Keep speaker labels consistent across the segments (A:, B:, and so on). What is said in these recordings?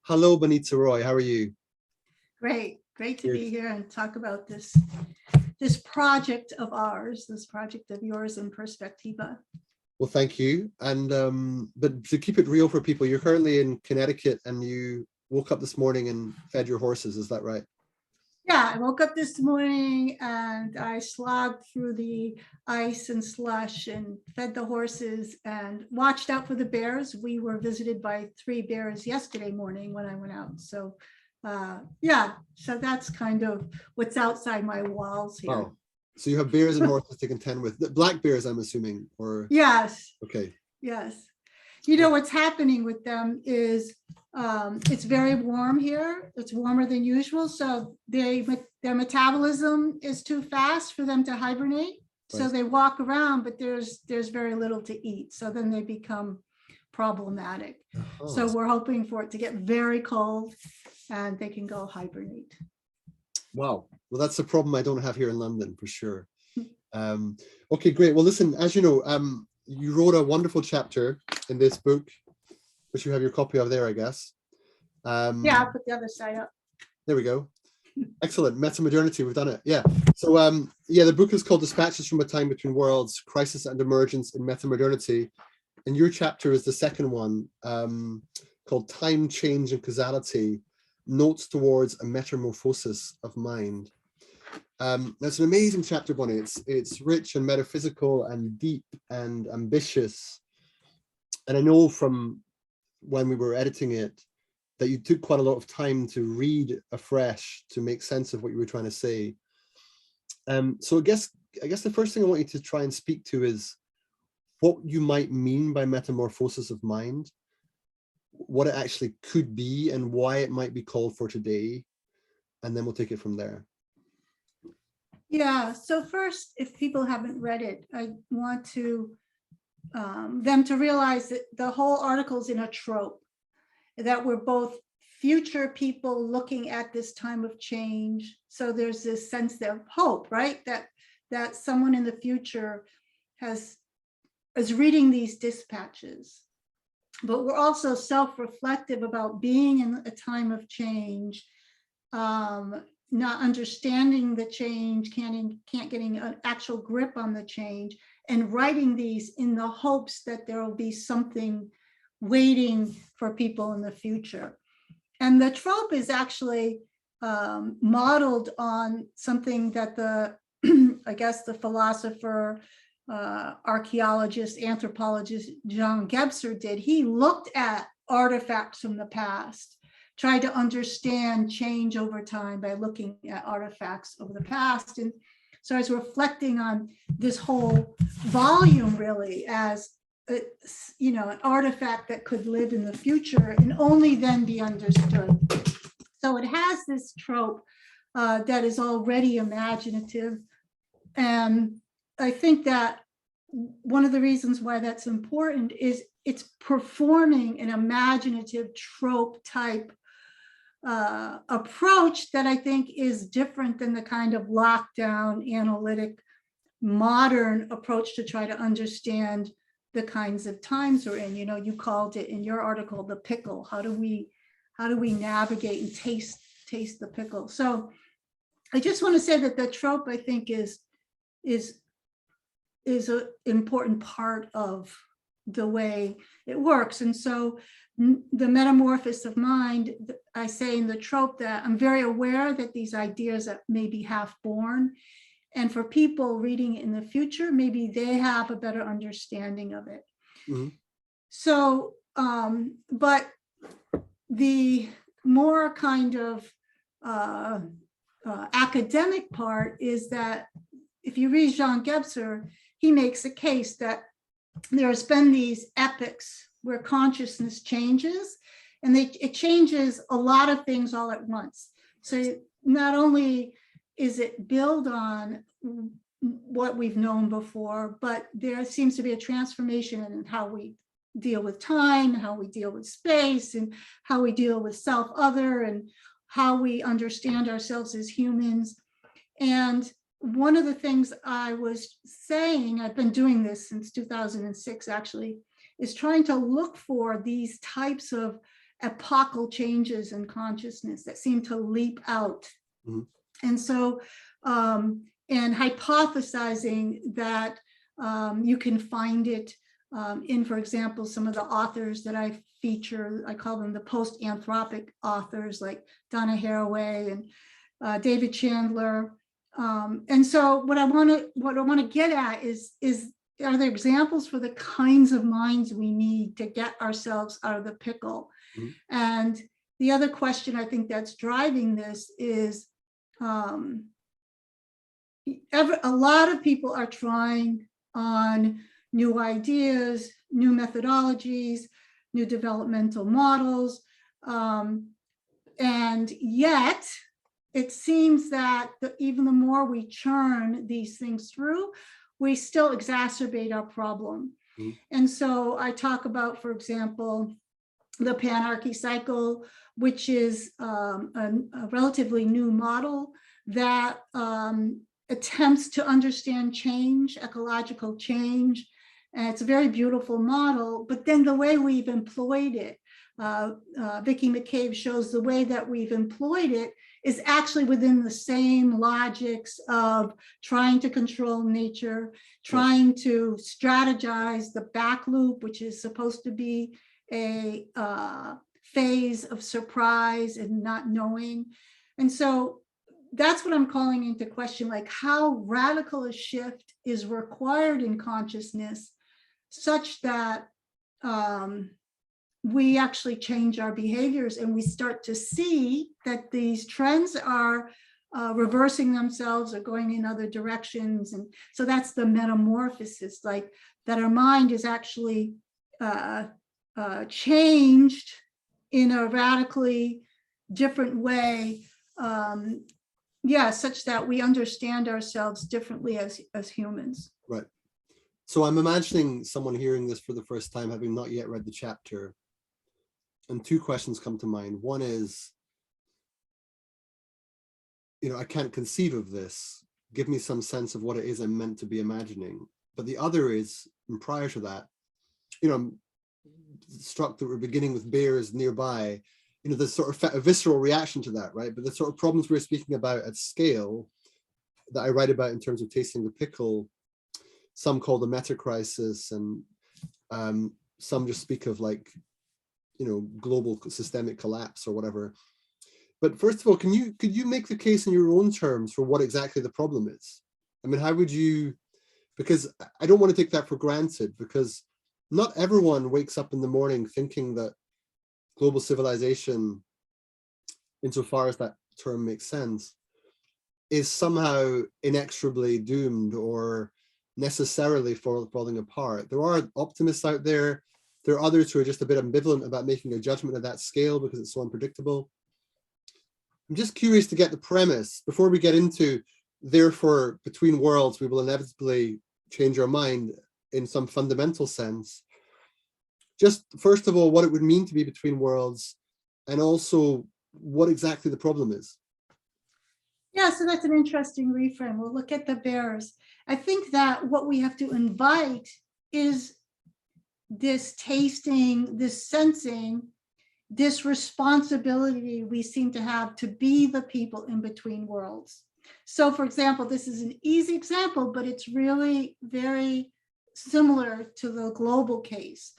A: Hello, Bonnitta Roy. How are you?
B: Great to
A: Good.
B: be here and talk about this project of ours, this project of yours in Perspectiva.
A: Well, thank you. And but to keep it real for people, you're currently in Connecticut and you woke up this morning and fed your horses. Is that right?
B: Yeah, I woke up this morning and I slogged through the ice and slush and fed the horses and watched out for the bears. We were visited by 3 bears yesterday morning when I went out. So yeah, so that's kind of what's outside my walls here.
A: Wow. So you have bears and horses to contend with. Black bears, I'm assuming, or?
B: Yes.
A: Okay.
B: Yes. You know, what's happening with them is it's very warm here. It's warmer than usual. So their metabolism is too fast for them to hibernate. So
A: Right.
B: they walk around, but there's very little to eat. So then they become problematic.
A: Uh-huh.
B: So we're hoping for it to get very cold and they can go hibernate.
A: Wow. Well, that's a problem I don't have here in London for sure. Okay, great. Well, listen, as you know, you wrote a wonderful chapter in this book, which you have your copy of there, I guess.
B: Yeah, I'll put the other side up.
A: There we go. Excellent. Metamodernity, we've done it. Yeah. So yeah, the book is called Dispatches from a Time Between Worlds, Crisis and Emergence in Metamodernity. And your chapter is the second one, called Time, Change and Causality, Notes Towards a Metamorphosis of Mind. That's an amazing chapter, Bonnie. It's rich and metaphysical and deep and ambitious. And I know from when we were editing it that you took quite a lot of time to read afresh to make sense of what you were trying to say. So I guess the first thing I want you to try and speak to is what you might mean by metamorphosis of mind, what it actually could be and why it might be called for today. And then we'll take it from there.
B: Yeah, so first, if people haven't read it, I want to them to realize that the whole article's in a trope, that we're both future people looking at this time of change. So there's this sense of hope, right? That someone in the future is reading these dispatches. But we're also self-reflective about being in a time of change, not understanding the change, can't getting an actual grip on the change, and writing these in the hopes that there will be something waiting for people in the future. And the trope is actually modeled on something that I guess the philosopher, archaeologist, anthropologist John Gebser did. He looked at artifacts from the past, tried to understand change over time by looking at artifacts of the past. And so I was reflecting on this whole volume really as an artifact that could live in the future and only then be understood. So it has this trope that is already imaginative. And I think that one of the reasons why that's important is it's performing an imaginative trope type approach that I think is different than the kind of lockdown, analytic, modern approach to try to understand the kinds of times we're in. You know, you called it in your article the pickle. How do we navigate and taste the pickle? So I just want to say that the trope, I think, is an important part of the way it works. And so the metamorphosis of mind, I say in the trope that I'm very aware that these ideas that may be half born, and for people reading it in the future, maybe they have a better understanding of it. Mm-hmm. So, but the more kind of academic part is that if you read Jean Gebser, he makes a case that there has been these epochs where consciousness changes, and it changes a lot of things all at once. So not only is it built on what we've known before, but there seems to be a transformation in how we deal with time, how we deal with space, and how we deal with self-other, and how we understand ourselves as humans. And one of the things I was saying, I've been doing this since 2006 actually, is trying to look for these types of epochal changes in consciousness that seem to leap out.
A: Mhm.
B: And so, and hypothesizing that you can find it in, for example, some of the authors that I feature, I call them the post-anthropic authors like Donna Haraway and David Chandler. And so what I want to get at is are there examples for the kinds of minds we need to get ourselves out of the pickle?
A: Mhm.
B: And the other question I think that's driving this is a lot of people are trying on new ideas, new methodologies, new developmental models. And yet it seems that even the more we churn these things through, we still exacerbate our problem.
A: Mhm.
B: And so I talk about, for example, the panarchy cycle, which is a relatively new model that attempts to understand change, ecological change. And it's a very beautiful model, but then the way we've employed it, Vicki McCabe shows the way that we've employed it is actually within the same logics of trying to control nature, trying to strategize the back loop, which is supposed to be a phase of surprise and not knowing. And so that's what I'm calling into question, like how radical a shift is required in consciousness such that we actually change our behaviors and we start to see that these trends are reversing themselves or going in other directions. And so that's the metamorphosis, like that our mind is actually changed in a radically different way, such that we understand ourselves differently as humans.
A: Right. So I'm imagining someone hearing this for the first time, having not yet read the chapter, and two questions come to mind. One is, I can't conceive of this. Give me some sense of what it is I'm meant to be imagining. But the other is, and prior to that, I'm struck that we're beginning with bears nearby. There's sort of a visceral reaction to that, right? But the sort of problems we're speaking about at scale that I write about in terms of tasting the pickle, some call the meta crisis, and some just speak of global systemic collapse or whatever. But first of all, could you make the case in your own terms for what exactly the problem is? I mean, how would you, because I don't want to take that for granted, because not everyone wakes up in the morning thinking that global civilization, insofar as that term makes sense, is somehow inexorably doomed or necessarily falling apart. There are optimists out there. There are others who are just a bit ambivalent about making a judgment at that scale because it's so unpredictable. I'm just curious to get the premise before we get into, therefore, between worlds, we will inevitably change our mind in some fundamental sense. Just first of all, what it would mean to be between worlds, and also what exactly the problem is.
B: Yeah, so that's an interesting reframe. We'll look at the bears. I think that what we have to invite is this tasting, this sensing, this responsibility we seem to have to be the people in between worlds. So for example, this is an easy example, but it's really very similar to the global case.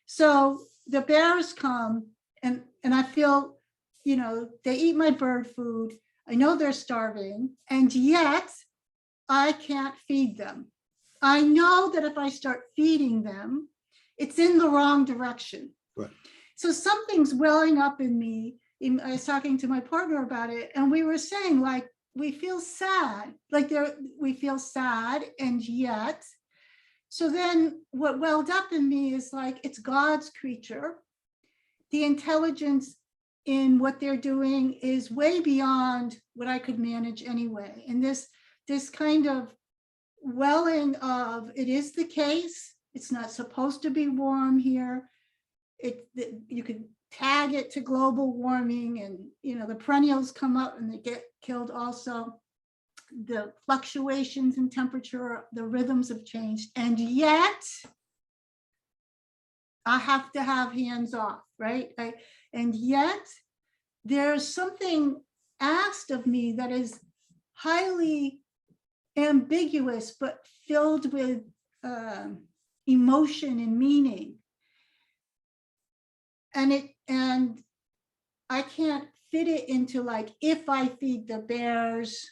B: So the bears come and I feel, they eat my bird food. I know they're starving, and yet I can't feed them. I know that if I start feeding them, it's in the wrong direction.
A: Right.
B: So something's welling up in me. I was talking to my partner about it, and we were saying, like, we feel sad, we feel sad, and yet. So then what welled up in me is like, it's God's creature. The intelligence in what they're doing is way beyond what I could manage anyway. And this kind of welling of, it is the case, it's not supposed to be warm here. You could tag it to global warming, and the perennials come up and they get killed also. The fluctuations in temperature, the rhythms have changed, and yet I have to have hands off, right? And yet there's something asked of me that is highly ambiguous, but filled with emotion and meaning. And I can't fit it into like, if I feed the bears,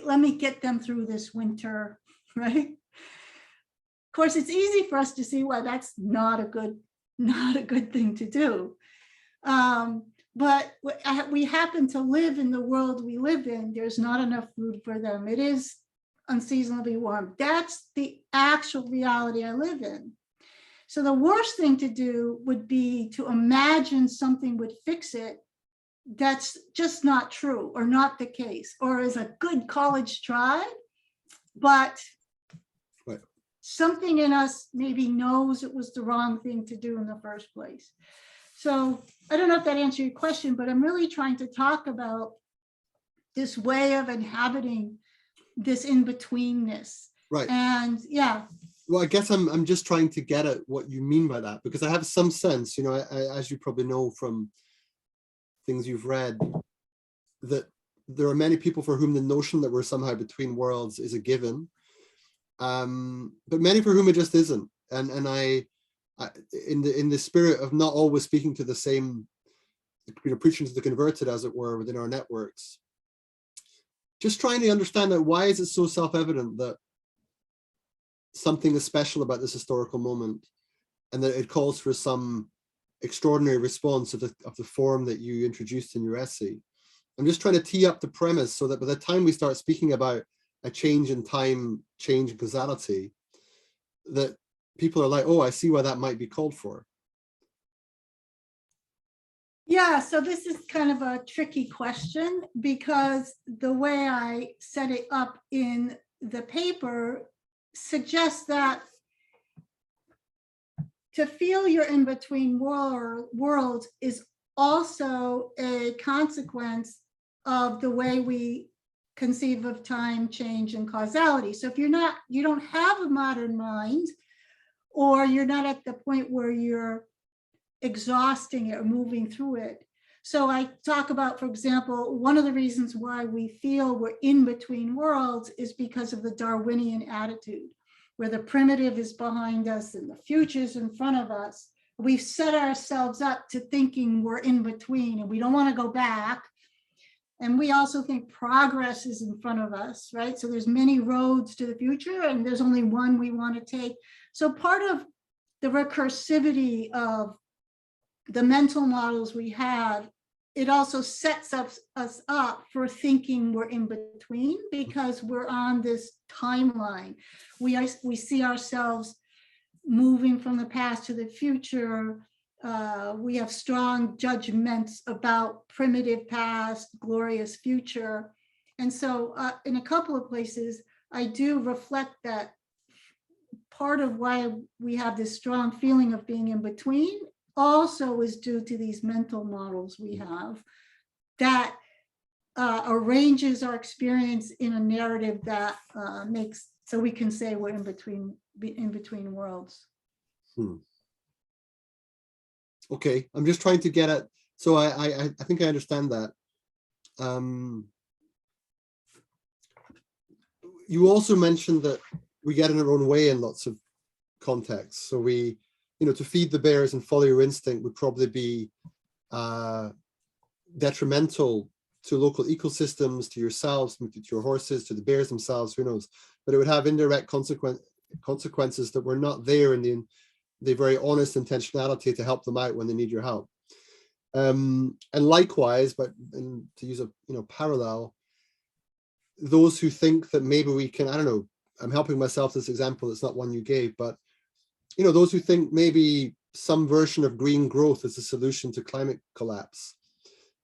B: let me get them through this winter, right? Of course, it's easy for us to see why that's not a good thing to do. But we happen to live in the world we live in. There's not enough food for them. It is unseasonably warm. That's the actual reality I live in. So the worst thing to do would be to imagine something would fix it. That's just not true, or not the case, or is a good college try, but
A: right.
B: Something in us maybe knows it was the wrong thing to do in the first place. So I don't know if that answered your question, but I'm really trying to talk about this way of inhabiting this in-betweenness.
A: Right.
B: And yeah.
A: Well, I guess I'm just trying to get at what you mean by that, because I have some sense, you know, as you probably know from things you've read, that there are many people for whom the notion that we're somehow between worlds is a given, but many for whom it just isn't. And I in the spirit of not always speaking to the same, you know, preaching to the converted, as it were, within our networks, just trying to understand that why is it so self-evident that something is special about this historical moment, and that it calls for some extraordinary response of the form that you introduced in your essay. I'm just trying to tee up the premise so that by the time we start speaking about a change in time, change in causality, that people are like, oh, I see why that might be called for.
B: Yeah, so this is kind of a tricky question, because the way I set it up in the paper suggests that to feel you're in between worlds is also a consequence of the way we conceive of time, change, and causality. So if you don't have a modern mind, or you're not at the point where you're exhausting it or moving through it. So I talk about, for example, one of the reasons why we feel we're in between worlds is because of the Darwinian attitude, where the primitive is behind us and the future is in front of us. We've set ourselves up to thinking we're in between and we don't want to go back. And we also think progress is in front of us, right? So there's many roads to the future and there's only one we want to take. So part of the recursivity of the mental models we have, it also sets us up for thinking we're in between, because we're on this timeline. We see ourselves moving from the past to the future. We have strong judgments about primitive past, glorious future. And so in a couple of places, I do reflect that part of why we have this strong feeling of being in between also is due to these mental models we have that arranges our experience in a narrative that makes, so we can say we're in between worlds.
A: Okay, I'm just trying to get at, so I think I understand that. You also mentioned that we get in our own way in lots of contexts. So we, you know, to feed the bears and follow your instinct would probably be detrimental to local ecosystems, to yourselves, to your horses, to the bears themselves, who knows? But it would have indirect consequences that were not there in the very honest intentionality to help them out when they need your help. And likewise, but to use a parallel, those who think that maybe we can, I don't know, I'm helping myself this example, it's not one you gave, but those who think maybe some version of green growth is a solution to climate collapse,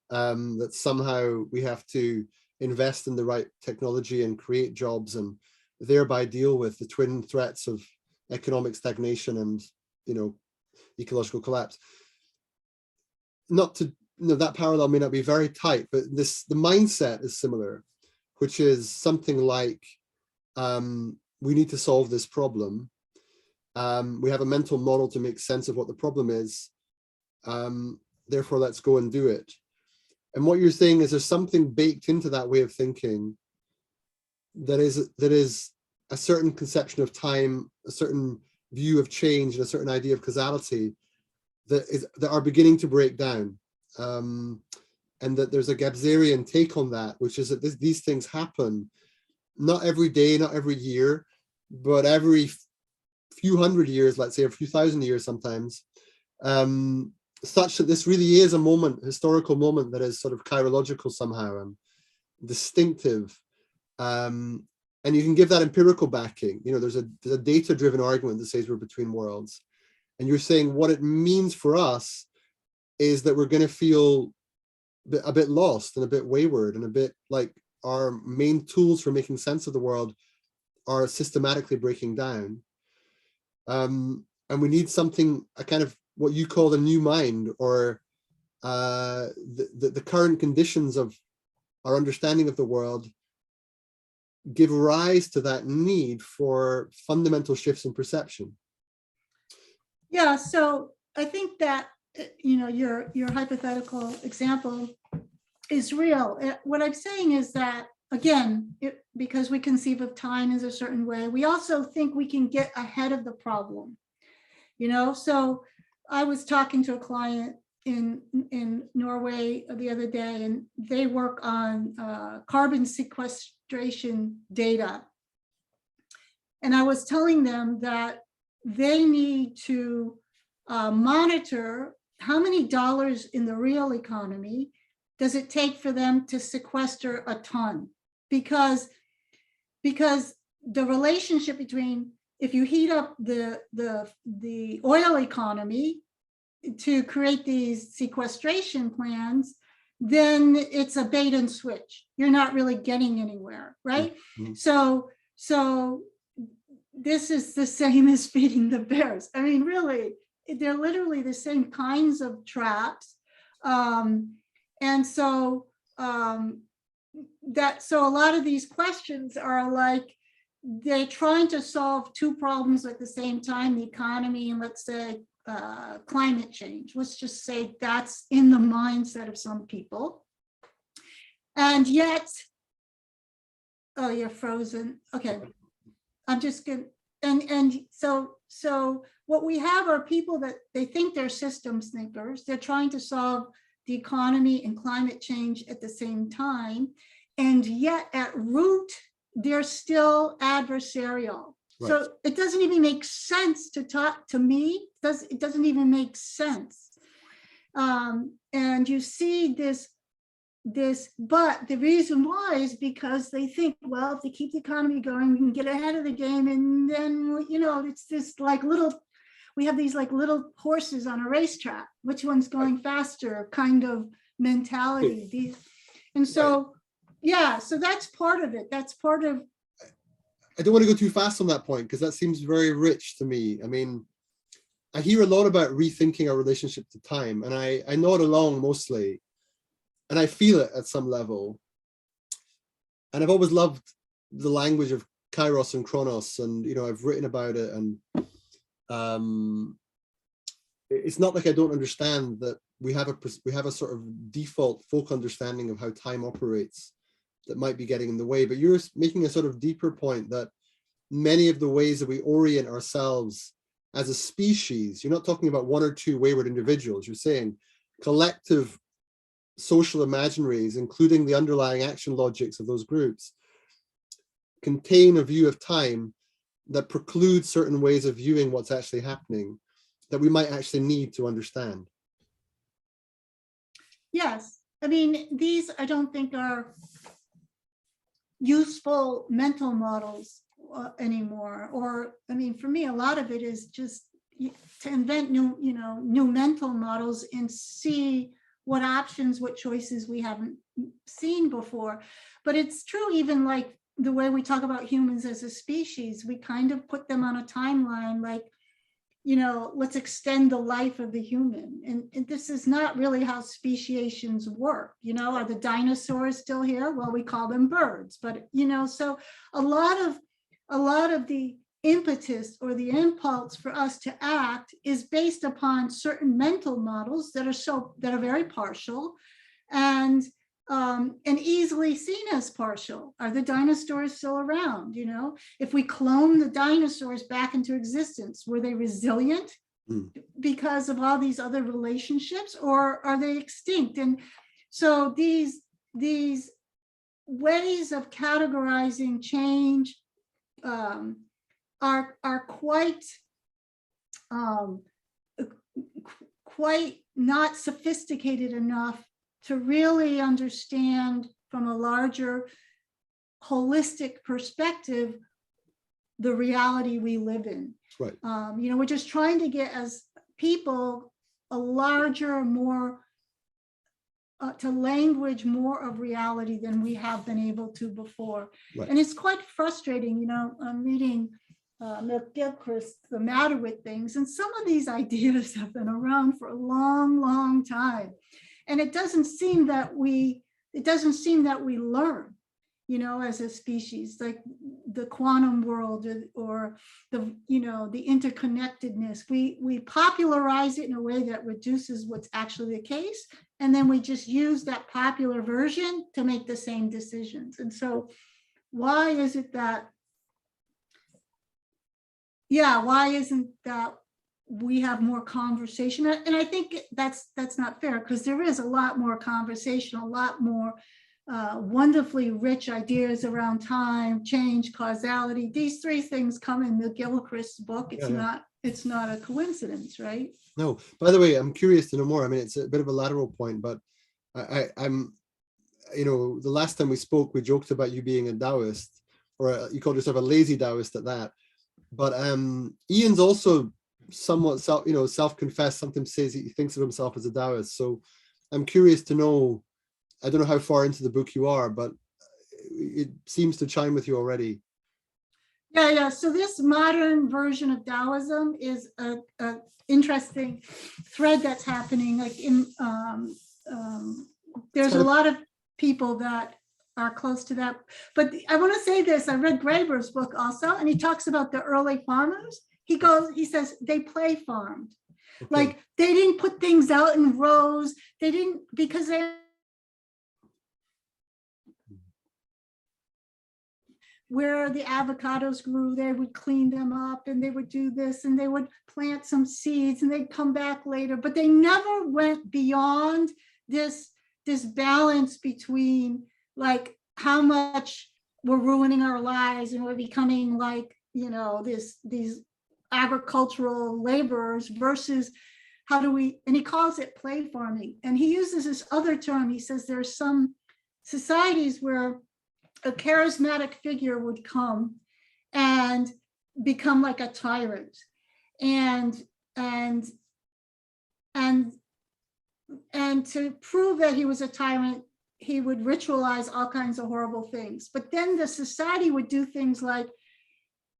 A: that somehow we have to invest in the right technology and create jobs and thereby deal with the twin threats of economic stagnation and ecological collapse. Not to, that parallel may not be very tight, but the mindset is similar, which is something like, we need to solve this problem. We have a mental model to make sense of what the problem is. Therefore, let's go and do it. And what you're saying is there's something baked into that way of thinking that is a certain conception of time, a certain view of change, and a certain idea of causality that are beginning to break down. And that there's a Gabsarian take on that, which is that these things happen not every day, not every year, but every few hundred years, let's say, a few thousand years sometimes, such that this really is a moment, historical moment, that is sort of chirological somehow and distinctive. And you can give that empirical backing. You know, there's a data-driven argument that says we're between worlds. And you're saying what it means for us is that we're going to feel a bit lost and a bit wayward and a bit like our main tools for making sense of the world are systematically breaking down. And we need something, a kind of what you call the new mind, or the current conditions of our understanding of the world give rise to that need for fundamental shifts in perception.
B: Yeah, so I think that, you know, your hypothetical example is real. What I'm saying is that, again, because we conceive of time as a certain way, we also think we can get ahead of the problem. You know, so I was talking to a client in Norway the other day, and they work on carbon sequestration data. And I was telling them that they need to monitor how many dollars in the real economy does it take for them to sequester a ton, because the relationship between, if you heat up the oil economy to create these sequestration plans, then it's a bait and switch. You're not really getting anywhere, right? Mm-hmm. So this is the same as feeding the bears. I mean, really, they're literally the same kinds of traps. And so so a lot of these questions are like, they're trying to solve two problems at the same time, the economy and, let's say, climate change. Let's just say that's in the mindset of some people. And yet, oh, you're frozen. Okay. I'm just going to, and so what we have are people that they think they're systems thinkers. They're trying to solve the economy and climate change at the same time. And yet at root, they're still adversarial. Right. So it doesn't even make sense to talk to me. It doesn't even make sense. And you see this, but the reason why is because they think, well, if they keep the economy going, we can get ahead of the game. And then, you know, it's this like we have these like little horses on a racetrack, which one's going faster kind of mentality. And so, yeah, so that's part of it. That's part of.
A: I don't want to go too fast on that point, because that seems very rich to me. I mean, I hear a lot about rethinking our relationship to time, and I nod along mostly, and I feel it at some level. And I've always loved the language of kairos and chronos, and, you know, I've written about it, and it's not like I don't understand that we have a sort of default folk understanding of how time operates that might be getting in the way. But you're making a sort of deeper point that many of the ways that we orient ourselves as a species, you're not talking about one or two wayward individuals, you're saying collective social imaginaries, including the underlying action logics of those groups, contain a view of time that precludes certain ways of viewing what's actually happening that we might actually need to understand.
B: Yes, I mean, these I don't think are useful mental models anymore. Or, I mean, for me, a lot of it is just to invent new mental models and see what options, what choices we haven't seen before. But it's true, even like the way we talk about humans as a species, we kind of put them on a timeline, like, you know, let's extend the life of the human. And this is not really how speciations work. You know, are the dinosaurs still here? Well, we call them birds, but, you know, so a lot of the impetus or the impulse for us to act is based upon certain mental models that are very partial and easily seen as partial. Are the dinosaurs still around? You know, if we clone the dinosaurs back into existence, were they resilient because of all these other relationships, or are they extinct? And so these ways of categorizing change are quite not sophisticated enough to really understand from a larger holistic perspective the reality we live in.
A: Right.
B: You know, we're just trying to get as people a larger, more to language more of reality than we have been able to before.
A: Right.
B: And it's quite frustrating. You know, I'm reading McGilchrist, The Matter with Things, and some of these ideas have been around for a long, long time. And it doesn't seem that we learn, you know, as a species, like the quantum world or the, you know, the interconnectedness. We popularize it in a way that reduces what's actually the case. And then we just use that popular version to make the same decisions. And so why is it that, why isn't that we have more conversation? And I think that's not fair, because there is a lot more conversation, a lot more wonderfully rich ideas around time, change, causality. These three things come in McGilchrist's book. It's not a coincidence, right?
A: No, by the way, I'm curious to know more. I mean, it's a bit of a lateral point, but I'm, you know, the last time we spoke, we joked about you being a Taoist, or you called yourself a lazy Taoist at that. But Ian's also somewhat self-confessed, sometimes says he thinks of himself as a Taoist. So I'm curious to know, I don't know how far into the book you are, but it seems to chime with you already.
B: Yeah. So this modern version of Daoism is a interesting thread that's happening. Like in there's a lot of people that are close to that. But I want to say this: I read Graeber's book also, and he talks about the early farmers. He says they play farmed,
A: Okay.
B: like they didn't put things out in rows. They didn't, because they. Where the avocados grew, they would clean them up and they would do this and they would plant some seeds and they'd come back later, but they never went beyond this balance between like how much we're ruining our lives and we're becoming like, you know, these agricultural laborers versus how do we, and he calls it play farming. And he uses this other term. He says there's some societies where a charismatic figure would come and become like a tyrant, and to prove that he was a tyrant, he would ritualize all kinds of horrible things. But then the society would do things like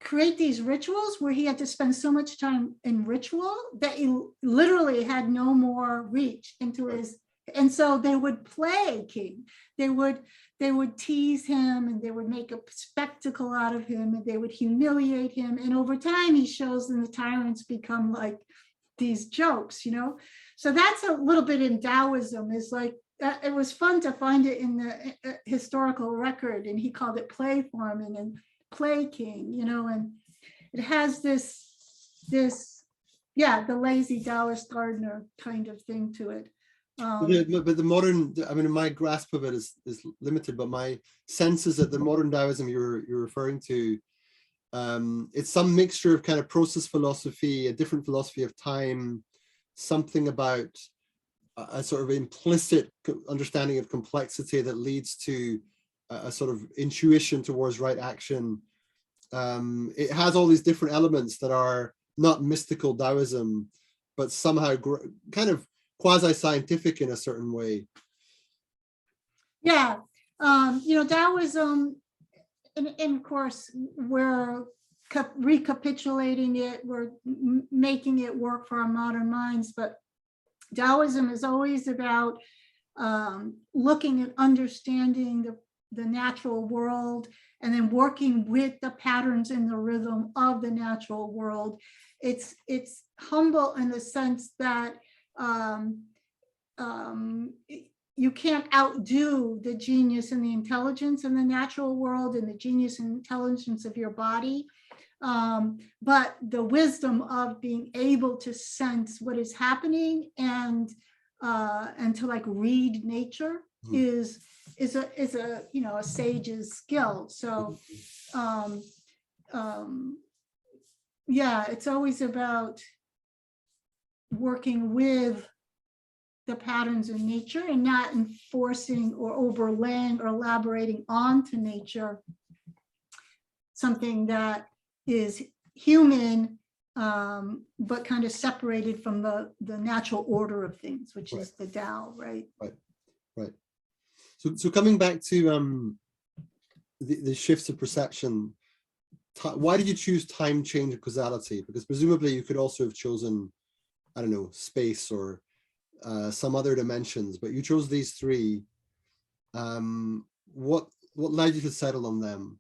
B: create these rituals where he had to spend so much time in ritual that he literally had no more reach into his. And so they would play king. They would tease him and they would make a spectacle out of him and they would humiliate him. And over time, he shows them the tyrants become like these jokes, you know? So that's a little bit in Daoism, is like, it was fun to find it in the historical record, and he called it play farming and play king, you know, and it has this, the lazy Taoist gardener kind of thing to it.
A: But the modern, I mean, my grasp of it is limited, but my sense is that the modern Taoism you're referring to, it's some mixture of kind of process philosophy, a different philosophy of time, something about a sort of implicit understanding of complexity that leads to a sort of intuition towards right action. It has all these different elements that are not mystical Taoism, but somehow kind of quasi-scientific in a certain way.
B: Yeah, you know, Taoism, and of course, we're recapitulating it, we're making it work for our modern minds, but Taoism is always about looking at understanding the natural world, and then working with the patterns and the rhythm of the natural world. It's humble in the sense that you can't outdo the genius and the intelligence in the natural world and the genius and intelligence of your body. But the wisdom of being able to sense what is happening and to like read nature is a you know, a sage's skill. So yeah, it's always about working with the patterns in nature and not enforcing or overlaying or elaborating onto nature something that is human, but kind of separated from the natural order of things, which is the Tao, right?
A: Right. So coming back to the shifts of perception, why did you choose time, change, and causality? Because presumably you could also have chosen, I don't know, space or some other dimensions, but you chose these three. What led you to settle on them?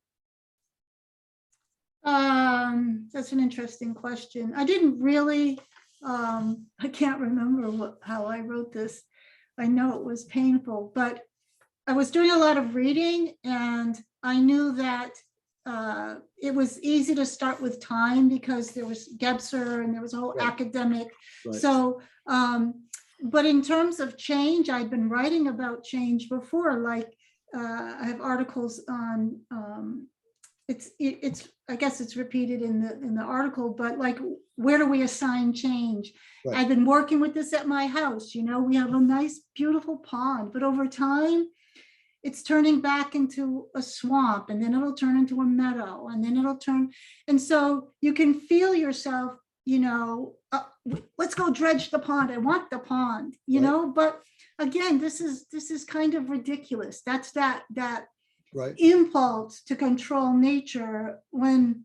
B: That's an interesting question. I didn't really, I can't remember how I wrote this. I know it was painful, but I was doing a lot of reading, and I knew that it was easy to start with time because there was Gebser and there was a whole academic. So, but in terms of change, I'd been writing about change before. Like I have articles on. It's I guess it's repeated in the article, but like, where do we assign change? I've been working with this at my house. You know, we have a nice, beautiful pond, but over time, it's turning back into a swamp, and then it'll turn into a meadow, and then it'll turn. And so you can feel yourself, you know, let's go dredge the pond. I want the pond, you know, but again, this is kind of ridiculous. That's that impulse to control nature, when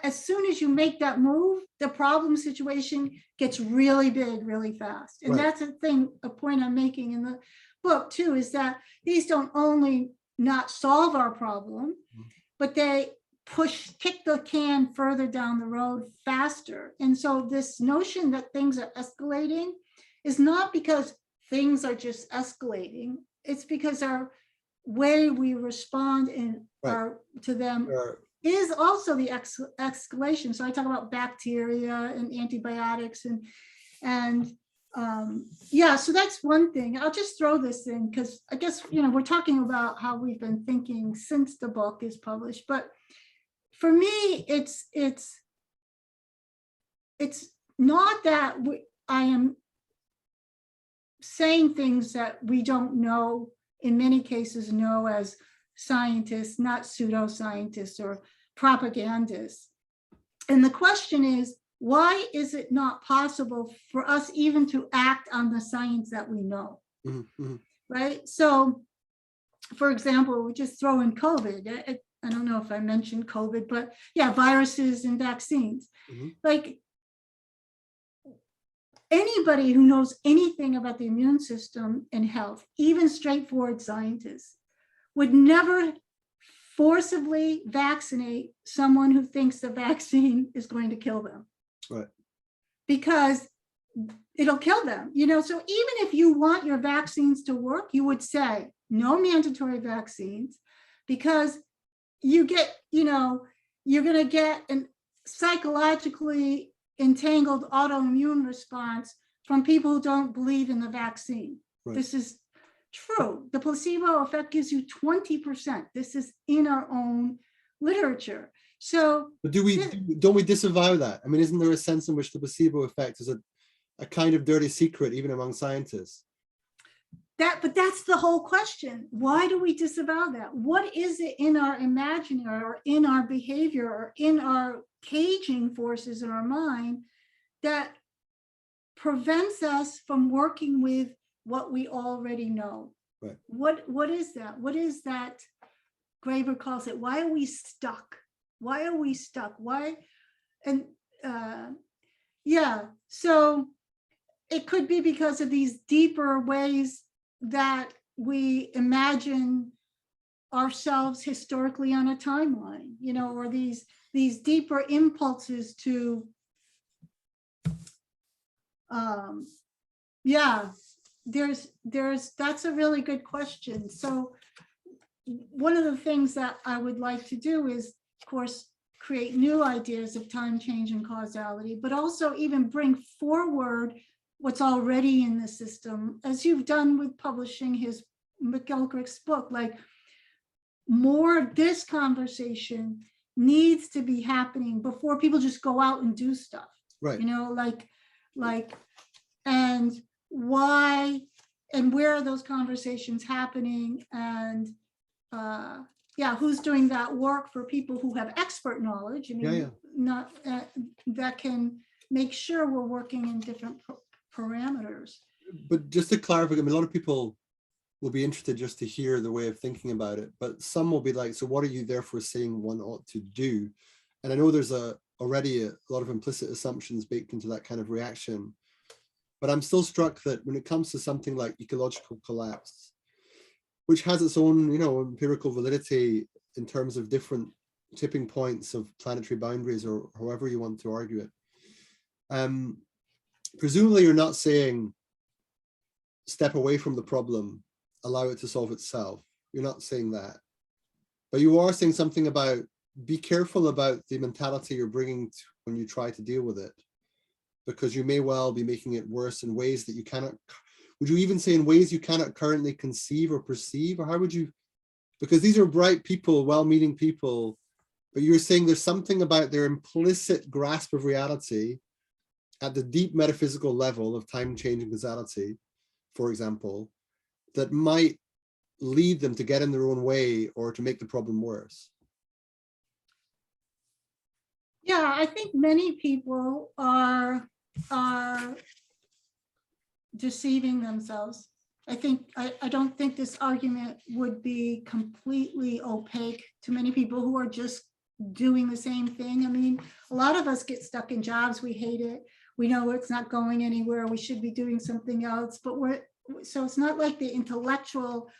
B: as soon as you make that move, the problem situation gets really big really fast. And that's a point I'm making in the book too, is that these don't only not solve our problem, but they kick the can further down the road faster. And so this notion that things are escalating is not because things are just escalating, it's because our way we respond to them is also the escalation. So I talk about bacteria and antibiotics and yeah, so that's one thing. I'll just throw this in because I guess, you know, we're talking about how we've been thinking since the book is published, but for me, it's not that I am saying things that we don't know, in many cases know as scientists, not pseudoscientists or propagandists. And the question is, why is it not possible for us even to act on the science that we know? Right? So, for example, we just throw in COVID. I don't know if I mentioned COVID, but yeah, viruses and vaccines. Like, anybody who knows anything about the immune system and health, even straightforward scientists, would never forcibly vaccinate someone who thinks the vaccine is going to kill them. Because it'll kill them, you know. So even if you want your vaccines to work, you would say no mandatory vaccines, because you get, you know, you're going to get a psychologically entangled autoimmune response from people who don't believe in the vaccine. This is true. The placebo effect gives you 20%. This is in our own literature. So, but
A: don't we disavow that? I mean, isn't there a sense in which the placebo effect is a kind of dirty secret, even among scientists?
B: But that's the whole question. Why do we disavow that? What is it in our imaginary or in our behavior or in our caging forces in our mind that prevents us from working with what we already know? What is that? What is that? Graeber calls it, why are we stuck? Why are we stuck? Why? And yeah, so it could be because of these deeper ways that we imagine ourselves historically on a timeline, you know, or these deeper impulses to, yeah, that's a really good question. So one of the things that I would like to do is, of course, create new ideas of time, change, and causality, but also even bring forward what's already in the system, as you've done with publishing his McGilchrist's book. Like, more of this conversation needs to be happening before people just go out and do stuff.
A: Right.
B: You know, like, and why and where are those conversations happening? And yeah, who's doing that work for people who have expert knowledge? I mean, not that can make sure we're working in different parameters.
A: But just to clarify, I mean, a lot of people will be interested just to hear the way of thinking about it, but some will be like, so what are you therefore saying one ought to do? And I know there's already a lot of implicit assumptions baked into that kind of reaction, but I'm still struck that when it comes to something like ecological collapse, which has its own, you know, empirical validity in terms of different tipping points of planetary boundaries, or however you want to argue it. Presumably you're not saying step away from the problem, allow it to solve itself. You're not saying that, but you are saying something about be careful about the mentality you're bringing to when you try to deal with it, because you may well be making it worse in ways that you cannot. Would you even say in ways you cannot currently conceive or perceive? Or how would you, because these are bright people, well-meaning people, but you're saying there's something about their implicit grasp of reality at the deep metaphysical level of time, change, and causality, for example, that might lead them to get in their own way or to make the problem worse.
B: Yeah, I think many people are deceiving themselves. I don't think this argument would be completely opaque to many people who are just doing the same thing. I mean, a lot of us get stuck in jobs, we hate it, we know it's not going anywhere, we should be doing something else, but so it's not like the intellectual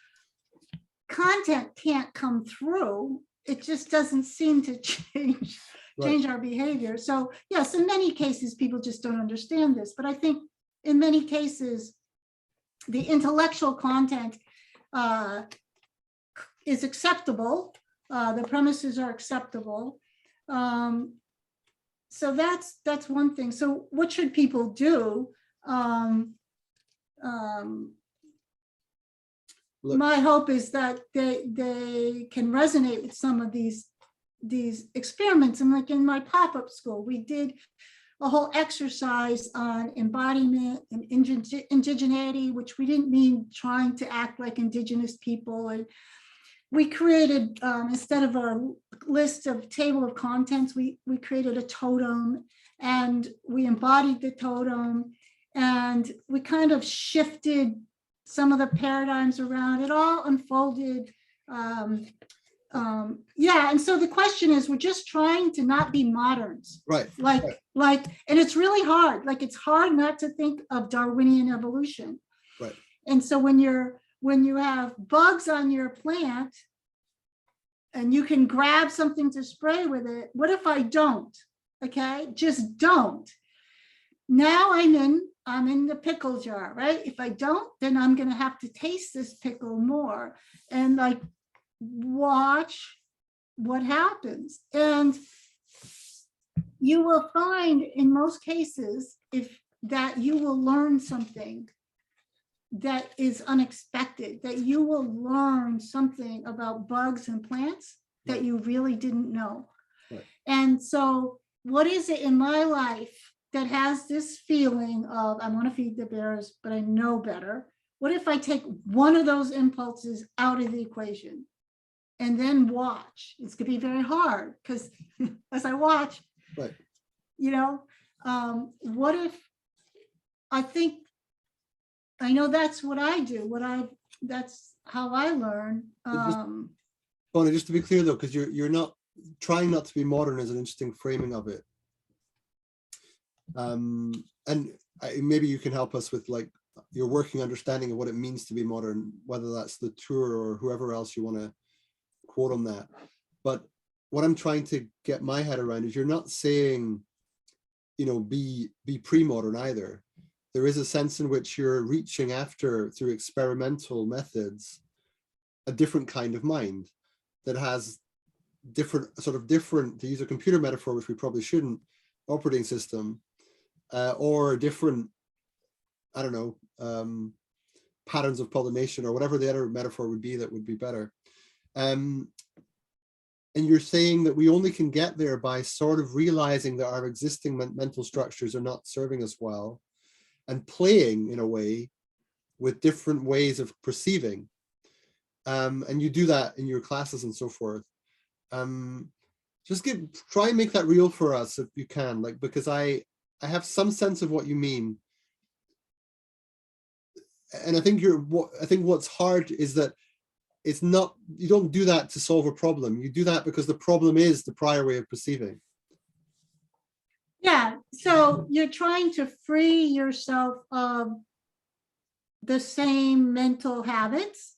B: content can't come through, it just doesn't seem to change our behavior. So yes, in many cases people just don't understand this, but I think in many cases the intellectual content is acceptable, the premises are acceptable, so that's one thing. So what should people do? My hope is that they can resonate with some of these experiments. And like in my pop-up school, we did a whole exercise on embodiment and indigeneity, which we didn't mean trying to act like indigenous people. And we created, instead of a list of table of contents, we created a totem, and we embodied the totem, and we kind of shifted some of the paradigms around. It all unfolded. Yeah, and so the question is, we're just trying to not be moderns,
A: right?
B: Like, and it's really hard. Like, it's hard not to think of Darwinian evolution,
A: right? And
B: so when you have bugs on your plant, and you can grab something to spray with it, what if I don't? Okay, just don't. Now I'm in the pickle jar, right? If I don't, then I'm gonna have to taste this pickle more and like watch what happens. And you will find in most cases that you will learn something that is unexpected, that you will learn something about bugs and plants that you really didn't know.
A: Right.
B: And so what is it in my life that has this feeling of, I want to feed the bears, but I know better? What if I take one of those impulses out of the equation and then watch? It's going to be very hard, because as I watch,
A: right,
B: you know, what if I know that's what I do, that's how I learn.
A: Bonnie, just to be clear though, because you're not trying not to be modern is an interesting framing of it. And maybe you can help us with, like, your working understanding of what it means to be modern, whether that's the tour or whoever else you want to quote on that. But what I'm trying to get my head around is you're not saying, be pre-modern either. There is a sense in which you're reaching after, through experimental methods, a different kind of mind that has different, to use a computer metaphor, which we probably shouldn't, operating system, or different, I don't know, patterns of pollination, or whatever the other metaphor would be that would be better. And you're saying that we only can get there by sort of realizing that our existing mental structures are not serving us well, and playing in a way with different ways of perceiving. And you do that in your classes and so forth. Just try and make that real for us if you can, because I have some sense of what you mean. And I think what's hard is that it's not, you don't do that to solve a problem. You do that because the problem is the prior way of perceiving.
B: Yeah, so you're trying to free yourself of the same mental habits.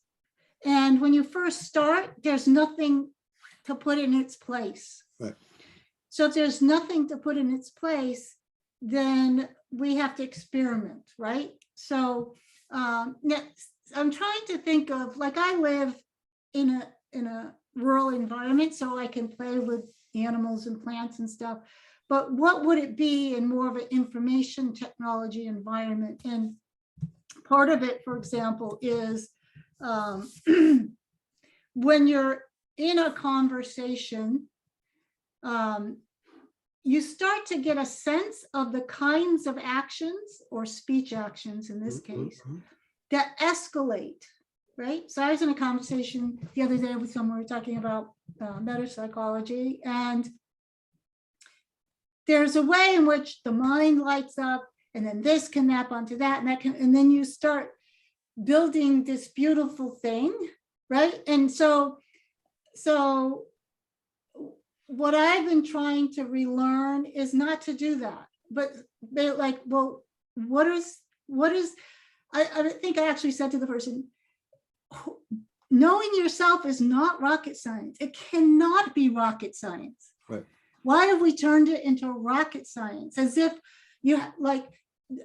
B: And when you first start, there's nothing to put in its place.
A: Right.
B: So if there's nothing to put in its place, then we have to experiment, right? So next, I'm trying to think of, I live in a rural environment, so I can play with animals and plants and stuff. But what would it be in more of an information technology environment? And part of it, for example, is when you're in a conversation, you start to get a sense of the kinds of actions, or speech actions in this case, that escalate, right? So I was in a conversation the other day with someone, we were talking about metapsychology, and there's a way in which the mind lights up, and then this can map onto that, and that can, and then you start building this beautiful thing, right? And so what I've been trying to relearn is not to do that, but they're like, well, what is, I think I actually said to the person, knowing yourself is not rocket science. It cannot be rocket science.
A: Right.
B: Why have we turned it into rocket science? As if you,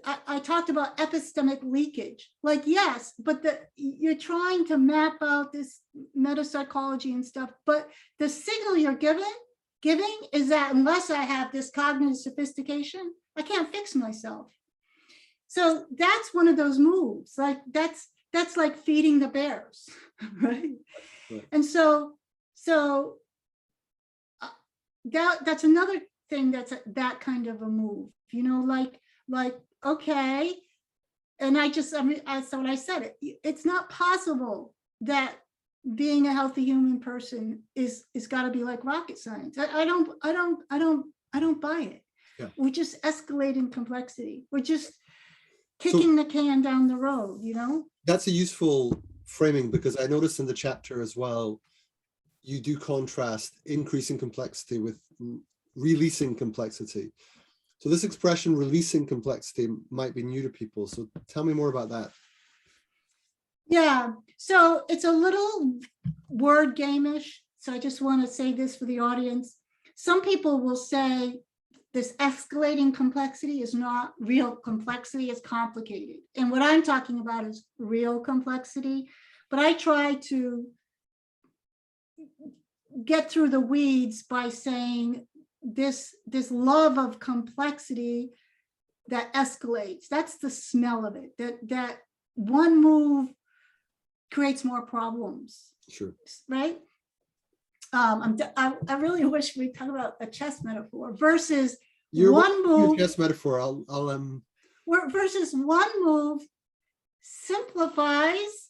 B: I talked about epistemic leakage. Yes, but you're trying to map out this metapsychology and stuff, but the signal you're giving is that unless I have this cognitive sophistication, I can't fix myself. So that's one of those moves. That's like feeding the bears, right? And so that's another thing that's that kind of a move, okay. And so when I said it, it's not possible that being a healthy human person is got to be like rocket science. I don't buy it. Yeah. We're just escalating complexity. We're just kicking the can down the road,
A: That's a useful framing, because I noticed in the chapter as well, you do contrast increasing complexity with releasing complexity. So this expression, releasing complexity, might be new to people. So tell me more about that.
B: Yeah, so it's a little word game-ish. So I just want to say this for the audience. Some people will say this escalating complexity is not real complexity, it's complicated. And what I'm talking about is real complexity. But I try to get through the weeds by saying this love of complexity that escalates. That's the smell of it. That one move creates more problems. Sure. Right? I really wish we'd talk about a chess metaphor versus one move.
A: Chess metaphor.
B: Versus one move simplifies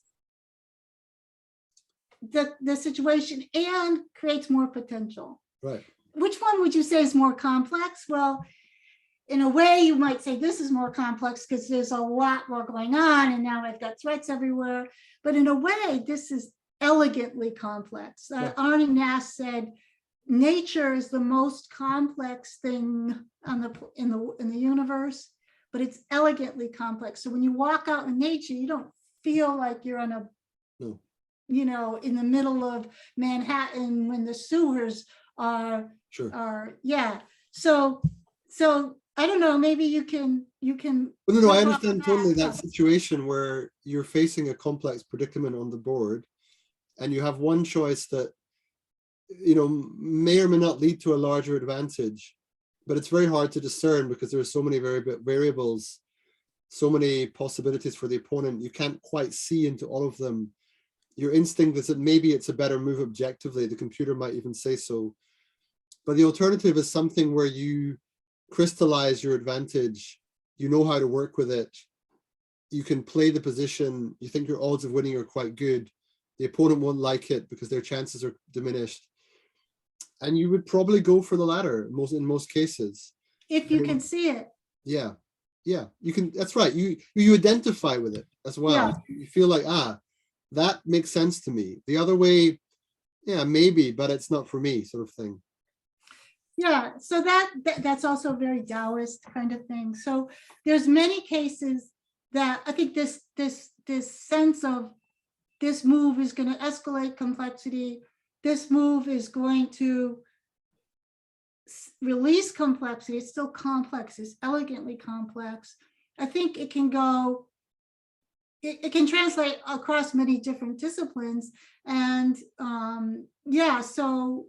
B: the situation and creates more potential.
A: Right.
B: Which one would you say is more complex? Well, in a way, you might say this is more complex because there's a lot more going on, and now I've got threats everywhere. But in a way, this is elegantly complex. Yeah. Arnie Nash said, nature is the most complex thing in the universe, but it's elegantly complex. So when you walk out in nature, you don't feel like you're on a,
A: No.
B: you know, in the middle of Manhattan when the sewers
A: Sure.
B: are, yeah. So I don't know, maybe you can
A: Well, no, I
B: riff off
A: understand totally that
B: of
A: situation where you're facing a complex predicament on the board, and you have one choice that, you know, may or may not lead to a larger advantage, but it's very hard to discern because there are so many variables, so many possibilities for the opponent. You can't quite see into all of them. Your instinct is that maybe it's a better move objectively. The computer might even say so. But the alternative is something where you crystallize your advantage. You know how to work with it. You can play the position. You think your odds of winning are quite good. The opponent won't like it because their chances are diminished. And you would probably go for the latter in most cases.
B: if you can see it.
A: Yeah. Yeah, you can. That's right. You identify with it as well.
B: Yeah.
A: You feel like, that makes sense to me. The other way, yeah, maybe, but it's not for me, sort of thing.
B: Yeah, so that's also a very Taoist kind of thing. So there's many cases that I think this sense of this move is going to escalate complexity. This move is going to release complexity. It's still complex. It's elegantly complex. I think it can go. It can translate across many different disciplines, and yeah. So.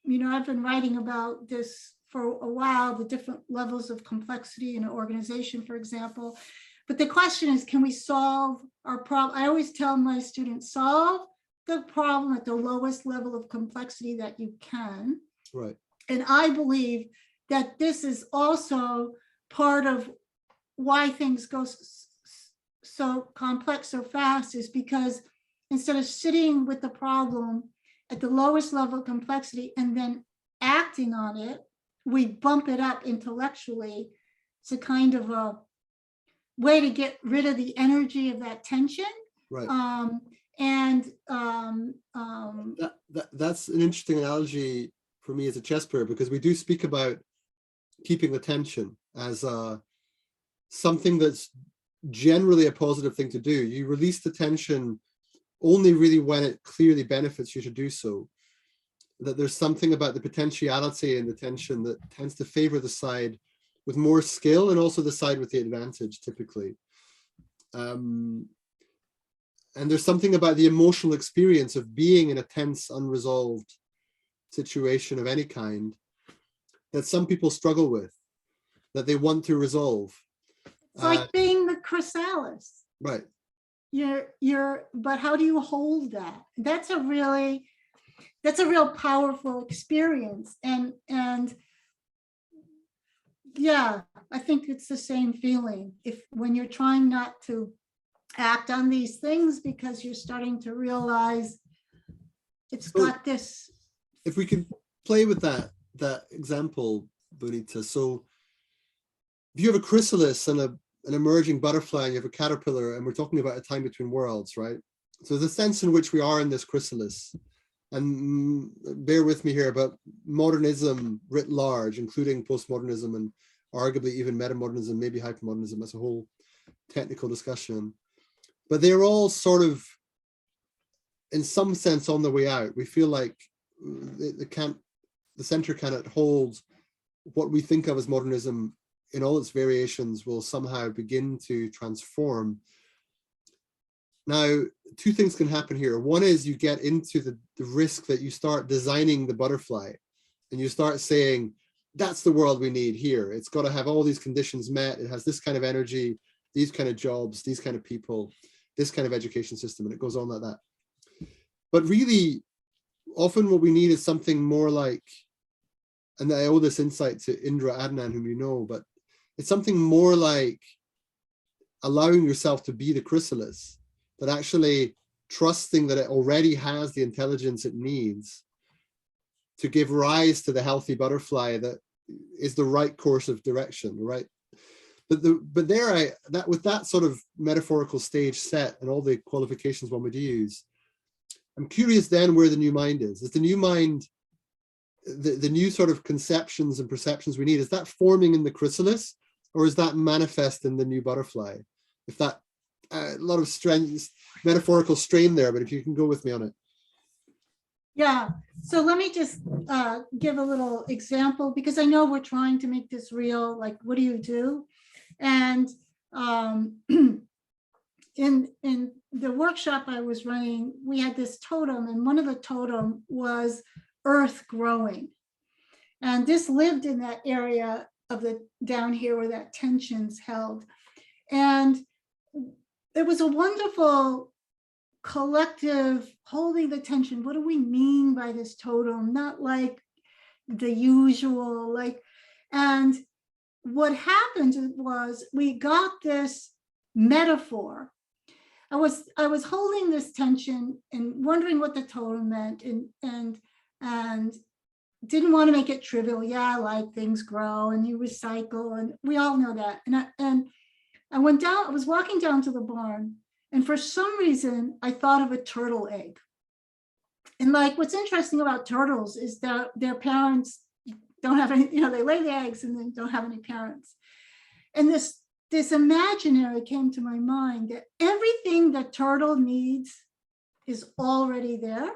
B: You know, I've been writing about this for a while, the different levels of complexity in an organization, for example. But the question is, can we solve our problem? I always tell my students, solve the problem at the lowest level of complexity that you can.
A: Right.
B: And I believe that this is also part of why things go so complex so fast, is because instead of sitting with the problem at the lowest level of complexity and then acting on it, we bump it up intellectually. It's a kind of a way to get rid of the energy of that tension.
A: Right. That's an interesting analogy for me as a chess player, because we do speak about keeping the tension as something that's generally a positive thing to do. You release the tension only really when it clearly benefits you to do so. That there's something about the potentiality and the tension that tends to favor the side with more skill, and also the side with the advantage, typically. And there's something about the emotional experience of being in a tense, unresolved situation of any kind that some people struggle with, that they want to resolve.
B: It's like being the chrysalis.
A: Right.
B: But how do you hold that? That's a real powerful experience. And yeah, I think it's the same feeling when you're trying not to act on these things because you're starting to realize it's got this.
A: If we can play with that example, Bonnitta. So if you have a chrysalis and an emerging butterfly, and you have a caterpillar, and we're talking about a time between worlds, right? So the sense in which we are in this chrysalis, and bear with me here, but modernism writ large, including postmodernism and arguably even metamodernism, maybe hypermodernism, that's a whole technical discussion. But they're all sort of, in some sense, on the way out. We feel like the center cannot hold what we think of as modernism in all its variations will somehow begin to transform. Now, two things can happen here. One is you get into the risk that you start designing the butterfly, and you start saying, that's the world we need here. It's got to have all these conditions met. It has this kind of energy, these kind of jobs, these kind of people, this kind of education system, and it goes on like that. But really, often what we need is something more like, and I owe this insight to Indra Adnan, whom you know, but it's something more like allowing yourself to be the chrysalis, but actually trusting that it already has the intelligence it needs to give rise to the healthy butterfly that is the right course of direction, right? But with that sort of metaphorical stage set and all the qualifications one would use, I'm curious then where the new mind is. Is the new mind, the new sort of conceptions and perceptions we need, is that forming in the chrysalis, or is that manifest in the new butterfly? If that, a lot of strength, metaphorical strain there, but if you can go with me on it.
B: Yeah, so let me just give a little example, because I know we're trying to make this real, like, what do you do? And in the workshop I was running, we had this totem, and one of the totem was earth growing. And this lived in that area of the down here where that tension's held. And it was a wonderful collective holding the tension. What do we mean by this totem? Not like the usual, like, and what happened was we got this metaphor. I was holding this tension and wondering what the totem meant, and didn't want to make it trivial. Yeah, like things grow and you recycle, and we all know that. And I went down, I was walking down to the barn, and for some reason I thought of a turtle egg. And like, what's interesting about turtles is that their parents don't have any, they lay the eggs and then don't have any parents. And this imaginary came to my mind that everything the turtle needs is already there,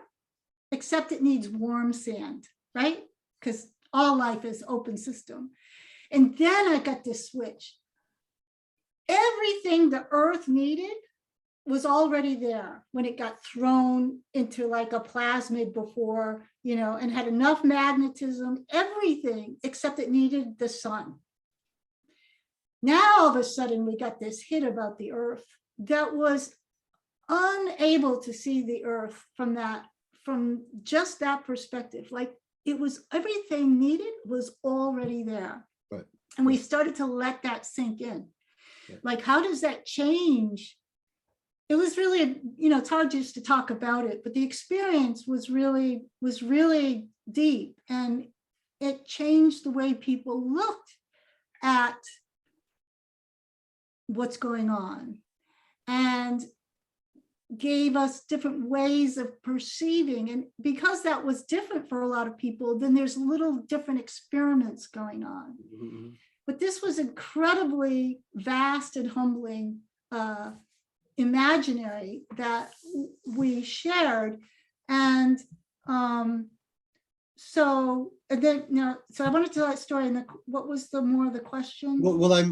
B: except it needs warm sand, right? Because all life is open system. And then I got this switch. Everything the earth needed was already there when it got thrown into like a plasmid before, and had enough magnetism, everything except it needed the sun. Now, all of a sudden, we got this hit about the earth that was unable to see the earth from just that perspective. Like, it was, everything needed was already there.
A: Right.
B: And we started to let that sink in. Right. Like, how does that change? It was really, it's hard just to talk about it, but the experience was really deep, and it changed the way people looked at what's going on, and gave us different ways of perceiving. And because that was different for a lot of people, then there's little different experiments going on. Mm-hmm. But this was incredibly vast and humbling imaginary that we shared. And so I wanted to tell that story. And what was the more of the question?
A: Well, I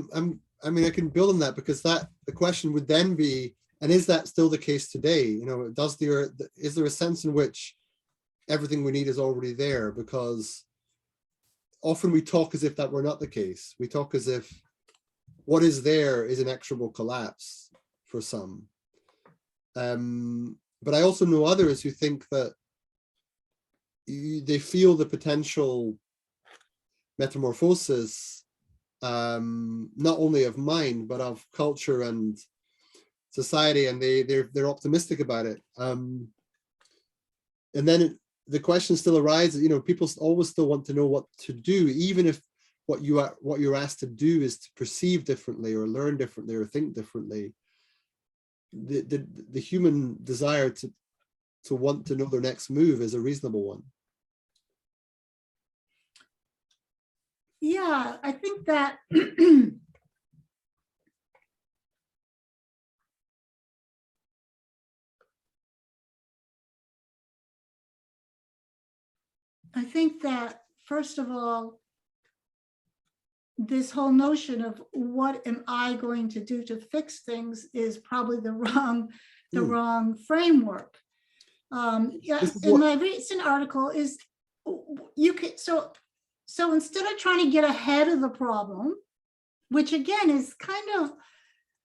A: can build on that, because the question would then be, and is that still the case today? Is there a sense in which everything we need is already there? Because often we talk as if that were not the case. We talk as if what is there is inexorable collapse for some. But I also know others who think that they feel the potential metamorphosis, not only of mind, but of culture and society, and they're optimistic about it. And then the question still arises, people always still want to know what to do, even if what you're asked to do is to perceive differently or learn differently or think differently. The human desire to want to know their next move is a reasonable one.
B: Yeah, I think that first of all, this whole notion of what am I going to do to fix things is probably the wrong framework. In my recent article is you can so instead of trying to get ahead of the problem, which again is kind of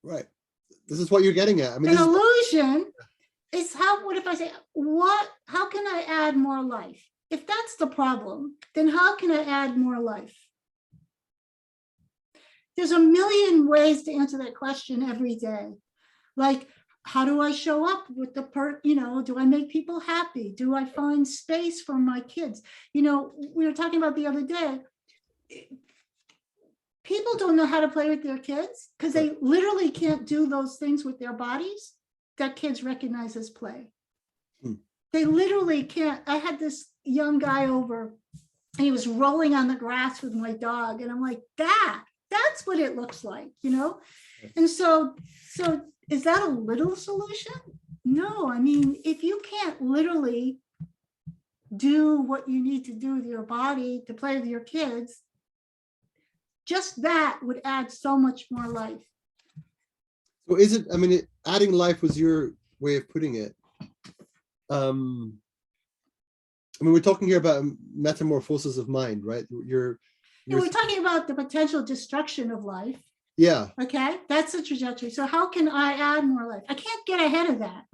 A: right. This is what you're getting at. I mean,
B: an illusion. Is what if I say, how can I add more life? If that's the problem, then how can I add more life? There's a million ways to answer that question every day. Like, how do I show up with do I make people happy? Do I find space for my kids? We were talking about the other day, people don't know how to play with their kids because they literally can't do those things with their bodies that kids recognize as play. They literally can't. I had this young guy over, and he was rolling on the grass with my dog, and I'm like, that that's what it looks like, you know? And so is that a little solution? No, I mean, if you can't literally do what you need to do with your body to play with your kids, just that would add so much more life.
A: So is it, I mean, adding life was your way of putting it. I mean, we're talking here about metamorphosis of mind, right? You're
B: we're talking about the potential destruction of life.
A: Yeah.
B: Okay, that's the trajectory. So how can I add more life? I can't get ahead of that.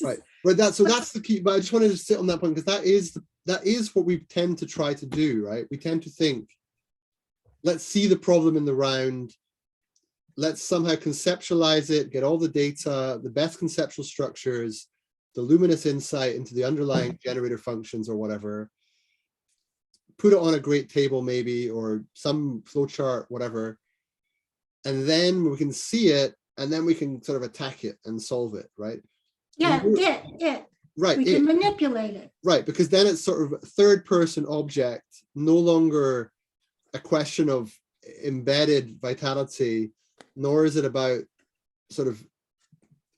A: Right. So that's the key. But I just wanted to sit on that point, because that is what we tend to try to do, right? We tend to think, let's see the problem in the round. Let's somehow conceptualize it, get all the data, the best conceptual structures, the luminous insight into the underlying generator functions or whatever, put it on a great table maybe, or some flowchart, whatever. And then we can see it, and then we can sort of attack it and solve it, right?
B: Yeah, it.
A: Right.
B: We can manipulate it.
A: Right, because then it's sort of a third person object, no longer a question of embedded vitality, nor is it about sort of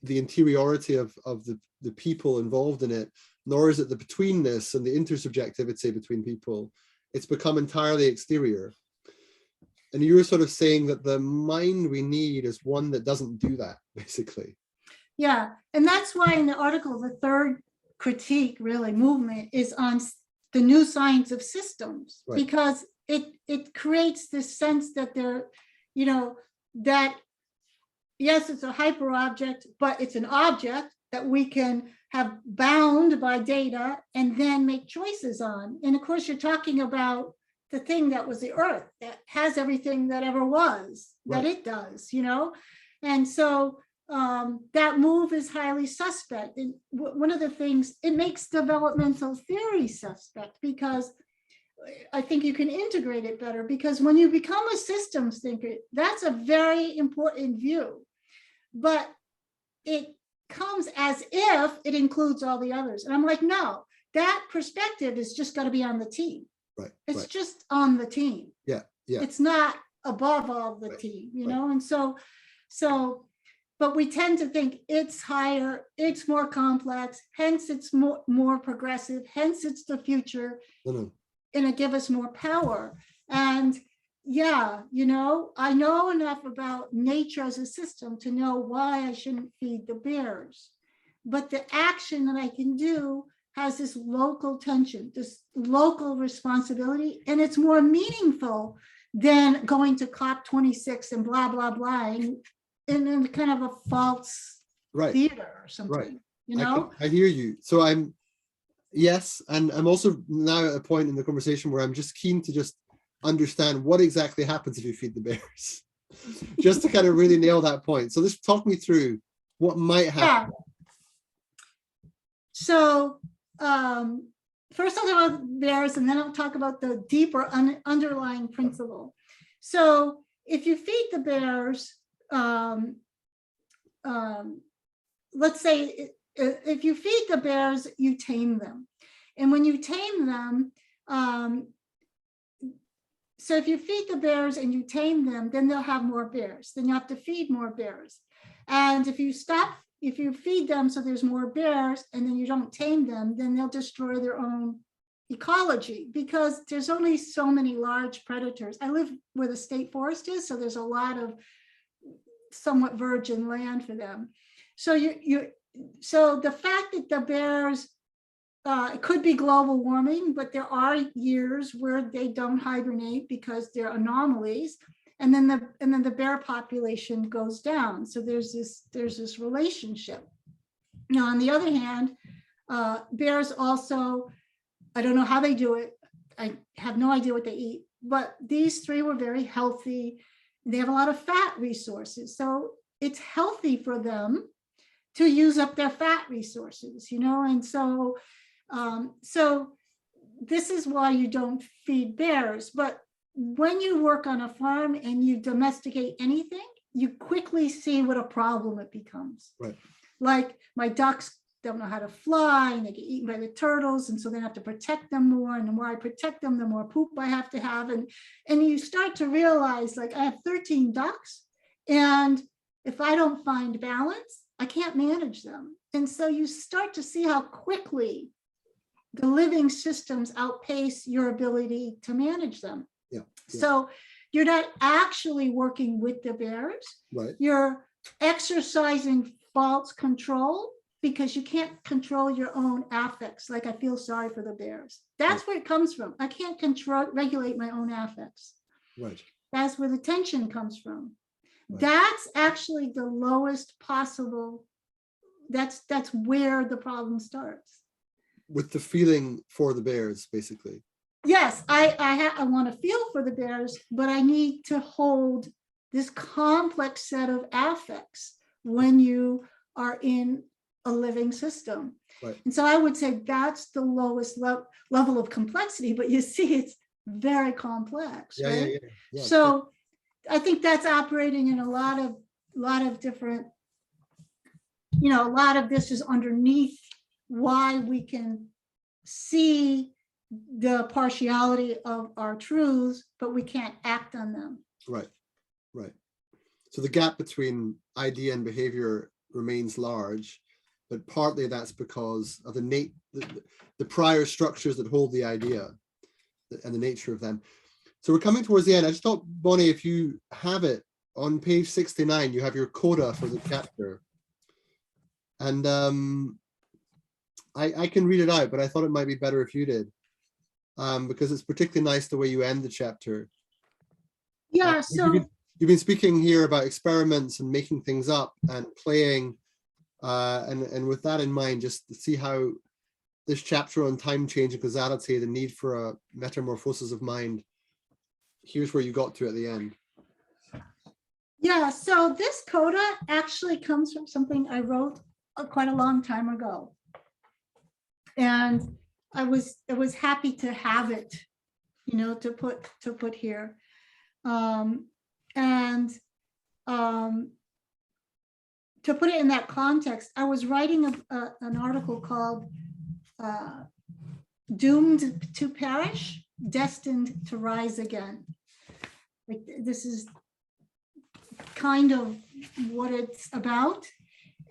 A: the interiority of the people involved in it, nor is it the betweenness and the intersubjectivity between people. It's become entirely exterior. And you were sort of saying that the mind we need is one that doesn't do that, basically.
B: Yeah, and that's why in the article, the third critique, really, movement is on the new science of systems, right? Because it creates this sense that there, you know, that yes, it's a hyper object, but it's an object that we can have bound by data and then make choices on. And of course, you're talking about the thing that was the earth, that has everything that ever was, right, that it does, you know? And so that move is highly suspect. And one of the things, it makes developmental theory suspect, because I think you can integrate it better, because when you become a systems thinker, that's a very important view, but it comes as if it includes all the others. And I'm like, no, that perspective is just got to be on the team. Right. It's just on the team.
A: Yeah. Yeah.
B: It's not above all the team, you know? And so, but we tend to think it's higher, it's more complex, hence it's more progressive, hence it's the future, and it give us more power. And yeah, you know, I know enough about nature as a system to know why I shouldn't feed the bears. But the action that I can do has this local tension, this local responsibility, and it's more meaningful than going to COP26 and blah, blah, blah, in kind of a false theater or something, you know?
A: I hear you. So yes, and I'm also now at a point in the conversation where I'm just keen to just understand what exactly happens if you feed the bears, just to kind of really nail that point. So just talk me through what might happen.
B: Yeah. So first I'll talk about bears, and then I'll talk about the deeper underlying principle. So if you feed the bears, let's say if you feed the bears, you tame them. And when you tame them, so if you feed the bears and you tame them, then they'll have more bears. Then you have to feed more bears. And if you feed them so there's more bears and then you don't tame them, then they'll destroy their own ecology, because there's only so many large predators. I live where the state forest is, so there's a lot of somewhat virgin land for them. So so the fact that the bears, it could be global warming, but there are years where they don't hibernate because they're anomalies, and then the bear population goes down. So there's this relationship. Now, on the other hand, bears also, I don't know how they do it. I have no idea what they eat, but these three were very healthy. They have a lot of fat resources, so it's healthy for them to use up their fat resources, you know. And so so this is why you don't feed bears. But when you work on a farm and you domesticate anything, you quickly see what a problem it becomes. Right. Like my ducks don't know how to fly, and they get eaten by the turtles, and so they have to protect them more, and the more I protect them, the more poop I have to have, and you start to realize, like, I have 13 ducks, and if I don't find balance, I can't manage them. And so you start to see how quickly the living systems outpace your ability to manage them.
A: Yeah.
B: So you're not actually working with the bears.
A: Right.
B: You're exercising false control because you can't control your own affects. Like, I feel sorry for the bears. That's where it comes from. I can't regulate my own affects.
A: Right.
B: That's where the tension comes from.
A: Right.
B: That's actually the lowest possible. That's where the problem starts.
A: With the feeling for the bears, basically.
B: Yes, I want to feel for the bears, but I need to hold this complex set of affects when you are in a living system.
A: Right.
B: And so I would say that's the lowest level of complexity, but you see it's very complex,
A: Yeah,
B: right?
A: Yeah,
B: so I think that's operating in a lot of different, a lot of this is underneath why we can see the partiality of our truths, but we can't act on them.
A: Right. So the gap between idea and behavior remains large, but partly that's because of the prior structures that hold the idea and the nature of them. So we're coming towards the end. I just thought, Bonnie, if you have it on page 69, you have your coda for the chapter. And I can read it out, but I thought it might be better if you did, because it's particularly nice the way you end the chapter.
B: Yeah, so
A: you've been speaking here about experiments and making things up and playing, and with that in mind, just to see how this chapter on time change and causality, the need for a metamorphosis of mind, here's where you got to at the end.
B: Yeah, so this coda actually comes from something I wrote quite a long time ago. And I was happy to have it, to put here. To put it in that context, I was writing an article called Doomed to Perish, Destined to Rise Again. Like, this is kind of what it's about.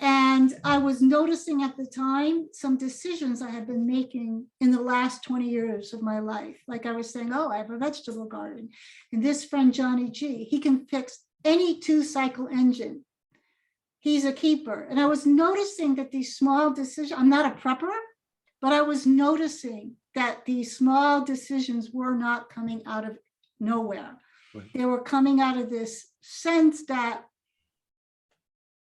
B: And I was noticing at the time some decisions I had been making in the last 20 years of my life. Like, I was saying, oh, I have a vegetable garden. And this friend, Johnny G, he can fix any 2-cycle engine. He's a keeper. And I was noticing that these small decisions, I'm not a prepper, but I was noticing that these small decisions were not coming out of nowhere. Right. They were coming out of this sense that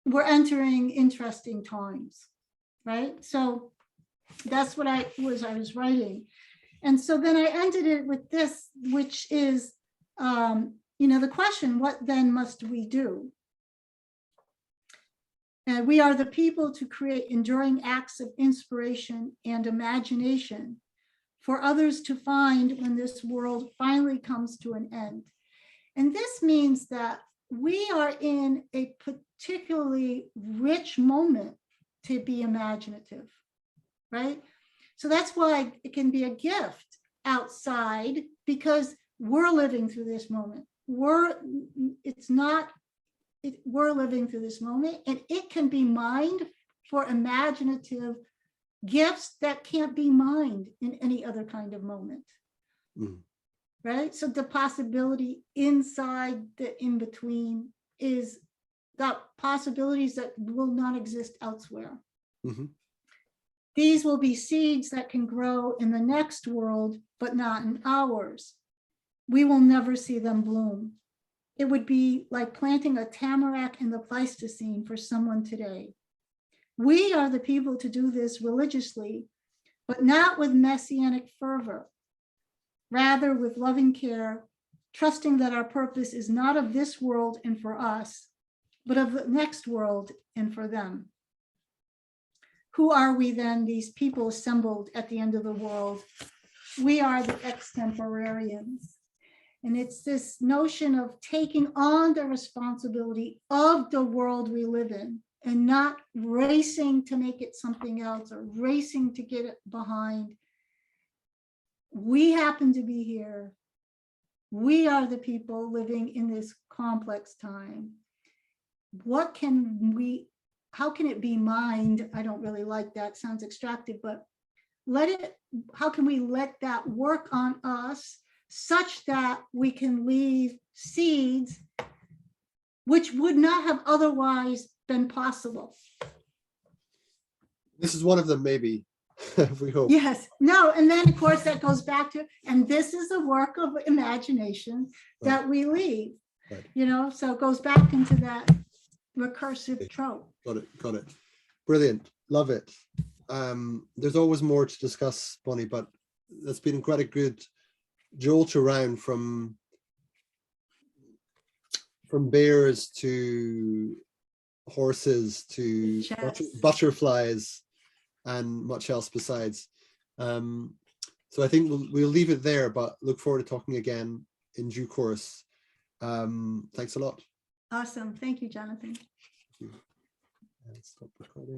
B: we're entering interesting times, right? So that's what I was writing. And so then I ended it with this, which is, the question, what then must we do? And we are the people to create enduring acts of inspiration and imagination for others to find when this world finally comes to an end. And this means that we are in a particularly rich moment to be imaginative, right? So that's why it can be a gift outside, because we're living through this moment. We're living through this moment, and it can be mined for imaginative gifts that can't be mined in any other kind of moment. Mm. Right? So the possibility inside the in-between is the possibilities that will not exist elsewhere. Mm-hmm. These will be seeds that can grow in the next world, but not in ours. We will never see them bloom. It would be like planting a tamarack in the Pleistocene for someone today. We are the people to do this religiously, but not with messianic fervor. Rather, with loving care, trusting that our purpose is not of this world and for us, but of the next world and for them. Who are we then, these people assembled at the end of the world? We are the extemporarians. And it's this notion of taking on the responsibility of the world we live in and not racing to make it something else or racing to get it behind. We happen to be here. We are the people living in this complex time. What can we, how can it be mined? I don't really like that, sounds extractive, but how can we let that work on us such that we can leave seeds which would not have otherwise been possible?
A: This is one of them, maybe. We hope.
B: Yes, no, and then of course that goes back to, and this is the work of imagination that we leave,
A: Right.
B: So it goes back into that recursive trope.
A: Got it. Brilliant. Love it. There's always more to discuss, Bonnie, but that's been quite a good jolt around from bears to horses to butterflies and much else besides. So I think we'll leave it there, but look forward to talking again in due course. Thanks a lot.
B: Awesome. Thank you, Jonathan.
A: Thank you. Stop recording.